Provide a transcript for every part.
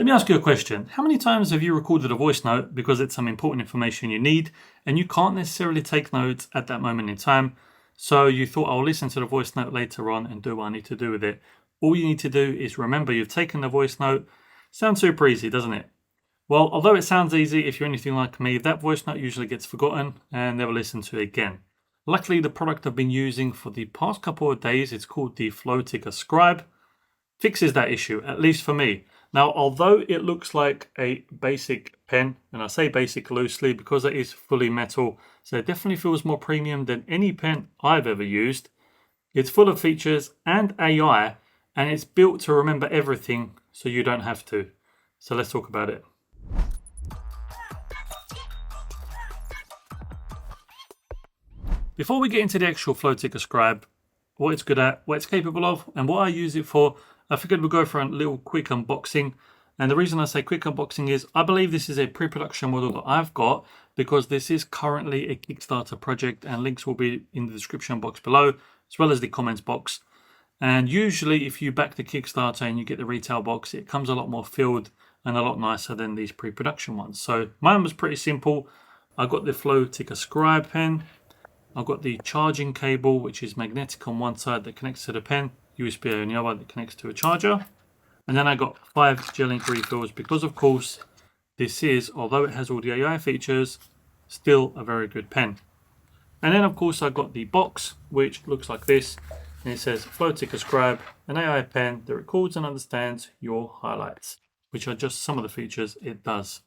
Let me ask you a question. How many times have you recorded a voice note because it's some important information you need and you can't necessarily take notes at that moment in time? So you thought, I'll listen to the voice note later on and do what I need to do with it. All you need to do is remember you've taken the voice note. Sounds super easy, doesn't it? Well, although it sounds easy, if you're anything like me, that voice note usually gets forgotten and never listened to again. Luckily, the product I've been using for the past couple of days, it's called the Flowtica Scribe, fixes that issue, at least for me. Now, although it looks like a basic pen, and I say basic loosely because it is fully metal, so it definitely feels more premium than any pen I've ever used. It's full of features and AI, and it's built to remember everything so you don't have to. So let's talk about it. Before we get into the actual Flowtica Scribe, what it's good at, what it's capable of, and what I use it for, I figured we'll go for a little quick unboxing. And the reason I say quick unboxing is I believe this is a pre-production model that I've got because this is currently a Kickstarter project, and links will be in the description box below, as well as the comments box. And usually if you back the Kickstarter and you get the retail box, it comes a lot more filled and a lot nicer than these pre-production ones. So mine was pretty simple. I got the Flowtica Scribe pen. I've got the charging cable, which is magnetic on one side that connects to the pen, USB on the other that connects to a charger. And then I got 5 gel ink refills because, of course, this is, although it has all the AI features, still a very good pen. And then, of course, I got the box, which looks like this. And it says Flowtica Scribe, an AI pen that records and understands your highlights, which are just some of the features it does.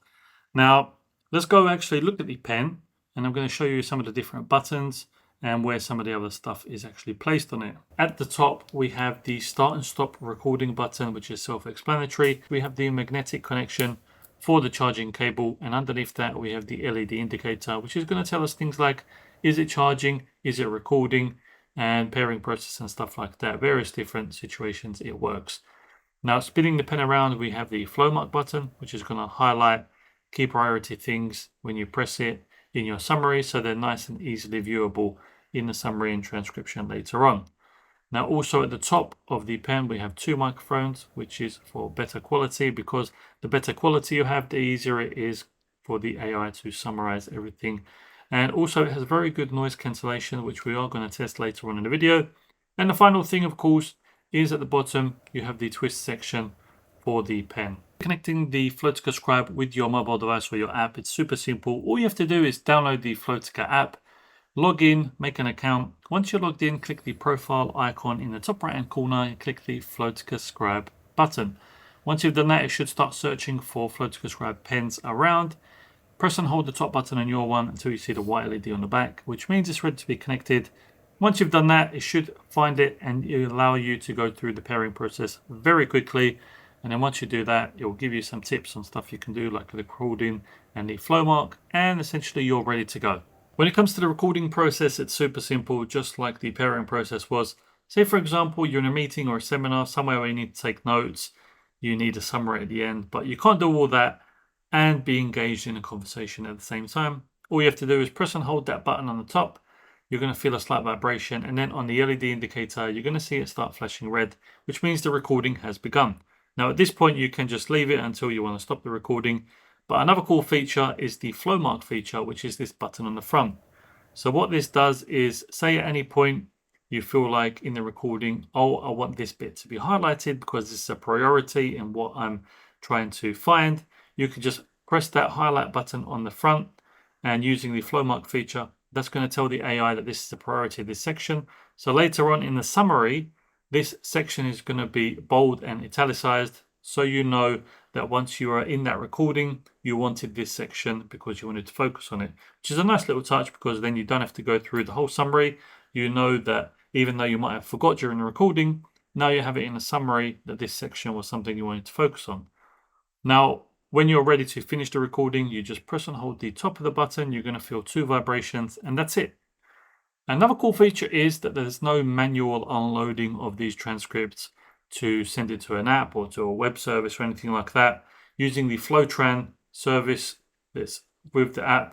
Now, let's go actually look at the pen. And I'm going to show you some of the different buttons and where some of the other stuff is actually placed on it. At the top, we have the start and stop recording button, which is self-explanatory. We have the magnetic connection for the charging cable. And underneath that, we have the LED indicator, which is going to tell us things like, is it charging? Is it recording? And pairing process and stuff like that. Various different situations it works. Now, spinning the pen around, we have the flow mark button, which is going to highlight key priority things when you press it in your summary, so they're nice and easily viewable in the summary and transcription later on. Now, also at the top of the pen, we have 2 microphones, which is for better quality, because the better quality you have, the easier it is for the AI to summarize everything. And also it has very good noise cancellation, which we are going to test later on in the video. And the final thing, of course, is at the bottom, you have the twist section for the pen. Connecting the Flowtica Scribe with your mobile device or your app, it's super simple. All you have to do is download the Flowtica app, log in, make an account. Once you're logged in, click the profile icon in the top right hand corner and click the Flowtica Scribe button. Once you've done that, it should start searching for Flowtica Scribe pens around. Press and hold the top button on your one until you see the white LED on the back, which means it's ready to be connected. Once you've done that, it should find it and it'll allow you to go through the pairing process very quickly. And then once you do that, it will give you some tips on stuff you can do, like the recording and the flow mark, and essentially you're ready to go. When it comes to the recording process, it's super simple, just like the pairing process was. Say, for example, you're in a meeting or a seminar, somewhere where you need to take notes, you need a summary at the end, but you can't do all that and be engaged in a conversation at the same time. All you have to do is press and hold that button on the top. You're going to feel a slight vibration, and then on the LED indicator, you're going to see it start flashing red, which means the recording has begun. Now at this point, you can just leave it until you want to stop the recording. But another cool feature is the flow mark feature, which is this button on the front. So what this does is, say at any point you feel like in the recording, oh, I want this bit to be highlighted because this is a priority in what I'm trying to find. You can just press that highlight button on the front, and using the flow mark feature, that's going to tell the AI that this is the priority of this section. So later on in the summary, this section is going to be bold and italicized, so you know that once you are in that recording, you wanted this section because you wanted to focus on it, which is a nice little touch because then you don't have to go through the whole summary. You know that even though you might have forgot during the recording, now you have it in a summary that this section was something you wanted to focus on. Now, when you're ready to finish the recording, you just press and hold the top of the button. You're going to feel 2 vibrations, and that's it. Another cool feature is that there's no manual unloading of these transcripts to send it to an app or to a web service or anything like that. Using the Flowtran service that's with the app,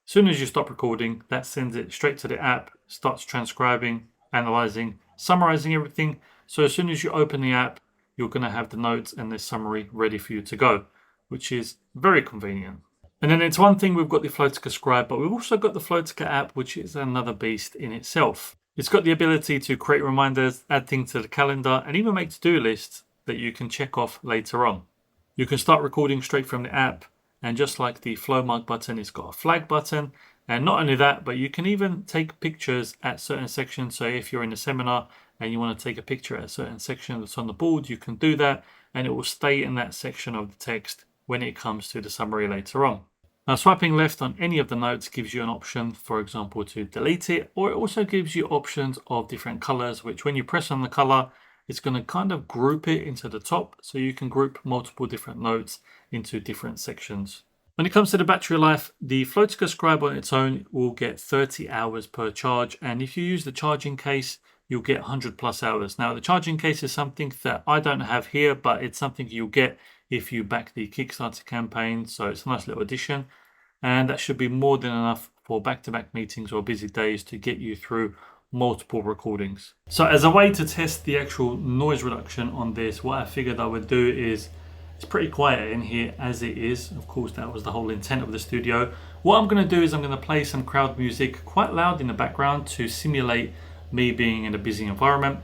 as soon as you stop recording, that sends it straight to the app, starts transcribing, analyzing, summarizing everything. So as soon as you open the app, you're going to have the notes and the summary ready for you to go, which is very convenient. And then it's one thing, we've got the Flowtica Scribe, but we've also got the Flowtica app, which is another beast in itself. It's got the ability to create reminders, add things to the calendar, and even make to-do lists that you can check off later on. You can start recording straight from the app, and just like the flow mark button, it's got a flag button. And not only that, but you can even take pictures at certain sections. So if you're in a seminar and you want to take a picture at a certain section that's on the board, you can do that, and it will stay in that section of the text when it comes to the summary later on. Now, swiping left on any of the notes gives you an option, for example, to delete it, or it also gives you options of different colors, which when you press on the color, it's going to kind of group it into the top, so you can group multiple different notes into different sections. When it comes to the battery life, the Flowtica Scribe on its own will get 30 hours per charge, and if you use the charging case, you'll get 100+ hours. Now, the charging case is something that I don't have here, but it's something you'll get if you back the Kickstarter campaign, so it's a nice little addition, and that should be more than enough for back-to-back meetings or busy days to get you through multiple recordings. So as a way to test the actual noise reduction on this, what I figured I would do is, it's pretty quiet in here as it is. Of course, that was the whole intent of the studio. What I'm going to do is I'm going to play some crowd music quite loud in the background to simulate me being in a busy environment,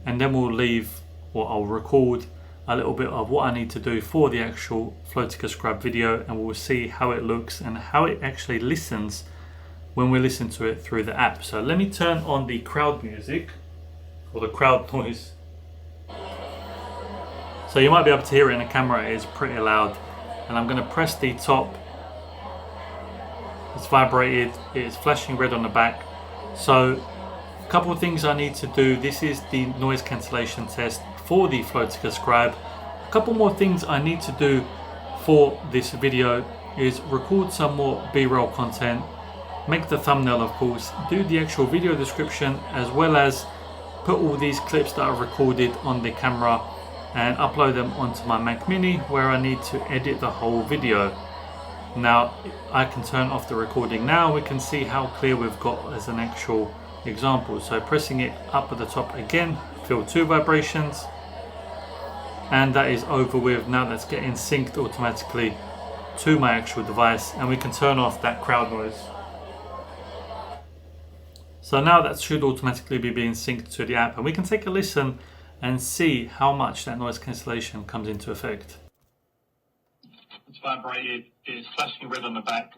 and then we'll leave, or I'll record a little bit of what I need to do for the actual Flowtica Scribe video, and we'll see how it looks and how it actually listens when we listen to it through the app. So let me turn on the crowd music, or the crowd noise. So you might be able to hear it in the camera, it is pretty loud. And I'm going to press the top. It's vibrated, it is flashing red on the back. So a couple of things I need to do. This is the noise cancellation test for the Flowtica Scribe. A couple more things I need to do for this video is record some more B-roll content, make the thumbnail of course, do the actual video description, as well as put all these clips that I've recorded on the camera and upload them onto my Mac Mini, where I need to edit the whole video. Now I can turn off the recording now. We can see how clear we've got as an actual example. So pressing it up at the top again, feel 2 vibrations, and that is over with. Now that's getting synced automatically to my actual device, and we can turn off that crowd noise. So now that should automatically be being synced to the app, and we can take a listen and see how much that noise cancellation comes into effect. It's vibrated, it's flashing red on the back.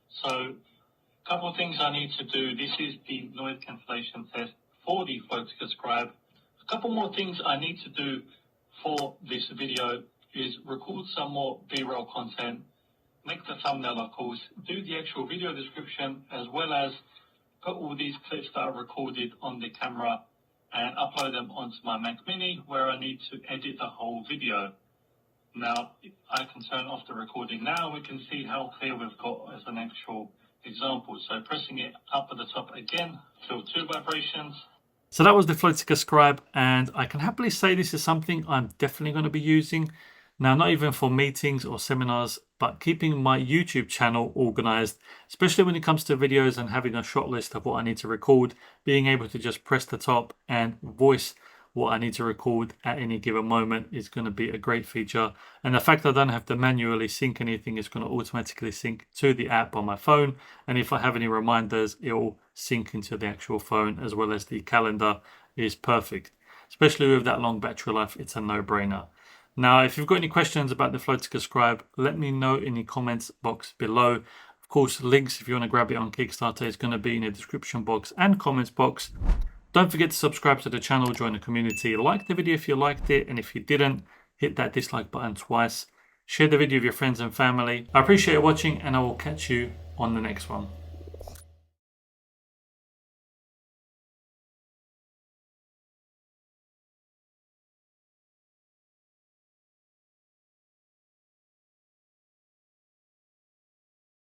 So a couple of things I need to do. This is the noise cancellation test for the Flowtica Scribe. A couple more things I need to do for this video is record some more B-roll content, make the thumbnail of course, do the actual video description, as well as put all these clips that I've recorded on the camera and upload them onto my Mac Mini, where I need to edit the whole video. Now I can turn off the recording now. We can see how clear we've got as an actual example. So pressing it up at the top again, feel 2 vibrations. So that was the Flowtica Scribe, and I can happily say this is something I'm definitely going to be using. Now, not even for meetings or seminars, but keeping my YouTube channel organized, especially when it comes to videos and having a short list of what I need to record, being able to just press the top and voice what I need to record at any given moment is going to be a great feature. And the fact I don't have to manually sync anything is going to automatically sync to the app on my phone. And if I have any reminders, it will sync into the actual phone, as well as the calendar is perfect. Especially with that long battery life, it's a no-brainer. Now, if you've got any questions about the Flowtica Scribe, let me know in the comments box below. Of course, links if you want to grab it on Kickstarter is going to be in the description box and comments box. Don't forget to subscribe to the channel, join the community, like the video if you liked it, and if you didn't, hit that dislike button twice. Share the video with your friends and family. I appreciate you watching, and I will catch you on the next one.